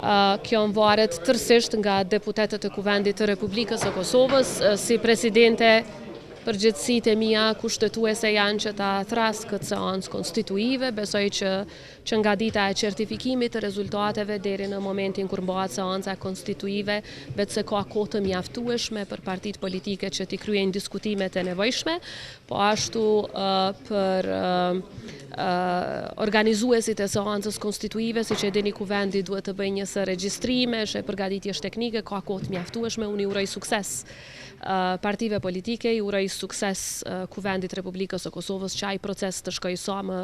Kjo varet tërësisht nga deputetët e Kuvendit të Republikës së Kosovës. Si presidente, përgjithësitë e mia kushtetuese janë që ta thras këtë seancë konstituive. Besoj që nga dita e certifikimit të rezultateve deri në momentin kur mbahet seanca konstituive, vetëse ka kohë të mjaftueshme për partitë politike që t'i kryejnë diskutimet e nevojshme, po ashtu për organizuesit e seancës konstituive, siç e dini, Kuvendi duhet të bëjë një regjistrimesh e përgatitjesh teknike, ka kohë të mjaftueshme. Unë i uroj sukses partive politike, i uroj sukses Kuvendit Republikës së Kosovës që ai proces të shkojë sa më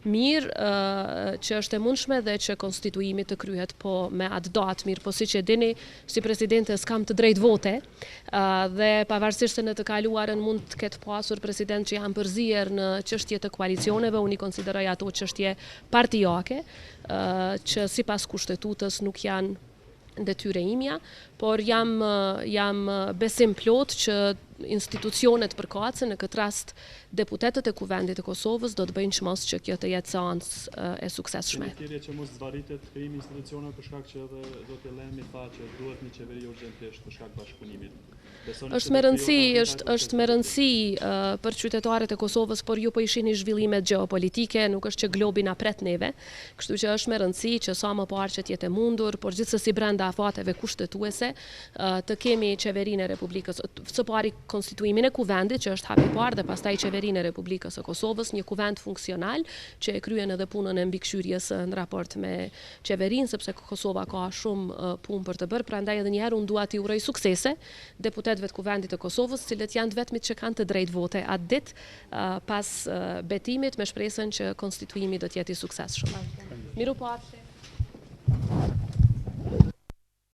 mirë, që është e mundshme dhe që konstituimi të kryhet me atë datë mirë. Po siç e dini, si presidente s'kam të drejtë vote, dhe pavarësisht se në të kaluarën mund të ketë pasur president që janë përzier në çështje të koalicioneve, unë i konsideroj ato çështje partijake, që sipas kushtetutës nuk janë detyre imja, por jam besim plot që institucionet përkatëse, në këtë rast deputetët e Kuvendit të Kosovës, do të bëjnë çmos që kjo të jetë seancë e suksesshme. Që mos zvarritet krijimi i institucioneve për shkak që edhe do të lëmi tha që duhet një qeveri urgjentisht për shkak bashkëpunimit. Është me rëndësi për qytetarët e Kosovës, por ju po i shihni zhvillimet gjeopolitike, nuk është që globi na pret neve, kështu që është me rëndësi që sa më parë që të jetë mundur, por gjithsesi brenda afateve kushtetuese, të kemi qeverinë e Republikës, së pari konstituimin e Kuvendit, që është hapi i parë, dhe pastaj qeverinë e Republikës së Kosovës, një kuvend funksional që e kryen edhe punën e mbikëqyrjes në raport me qeverinë, sepse Kosova ka shumë punë për të bërë. Prandaj edhe një herë unë dua t'i uroj suksese deputetëve të Kuvendit të Kosovës, cilët janë të vetmit që kanë të drejtë vote atë ditë pas betimit, me shpresën që konstituimi do të jetë i suksesshëm. Miru pafshi.